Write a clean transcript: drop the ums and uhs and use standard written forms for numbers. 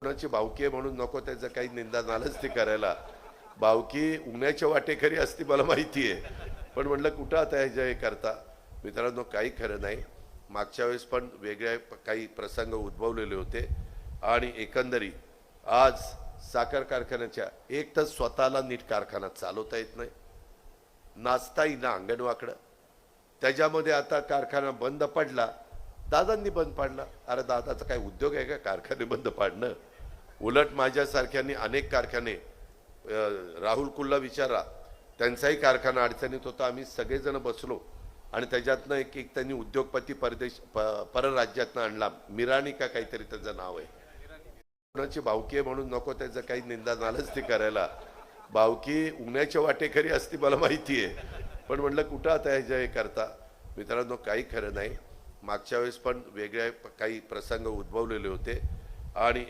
कोणाची भावकी आहे म्हणून नको त्याचं काही निंदा नालच ते करायला. भावकी उन्हाच्या वाटेकरी असती मला माहिती आहे, पण म्हटलं कुठं आता ह्याच्या हे करता. मित्रांनो, काही खरं नाही. मागच्या वेळेस पण वेगळे काही प्रसंग उद्भवलेले होते आणि एकंदरीत आज साखर कारखान्याच्या एक तर स्वतःला नीट कारखाना चालवता येत नाही, नाचता येईना अंगणवाकडं. त्याच्यामध्ये आता कारखाना बंद पडला, दादांनी बंद पाडला. अरे दादाचा काय उद्योग आहे का कारखाने बंद पाडणं? उलट माझ्यासारख्यांनी अनेक कारखाने, राहुल कुल्ला विचारा, त्यांचाही कारखाना अडचणीत होता. आम्ही सगळेजण बसलो आणि त्याच्यातनं एक एक त्यांनी उद्योगपती परराज्यातनं आणला, मिराणी का काहीतरी त्याचं नाव आहे. कोणाची भावकी आहे म्हणून नको त्याचं काही निंदा नालच ते करायला. भावकी उन्हाच्या वाटेकरी असती मला माहिती आहे, पण म्हटलं कुठं आता ह्याच्या हे करता. मित्रांनो, काही खरं नाही. मागच्या वेळेस पण वेगळे काही प्रसंग उद्भवलेले होते आणि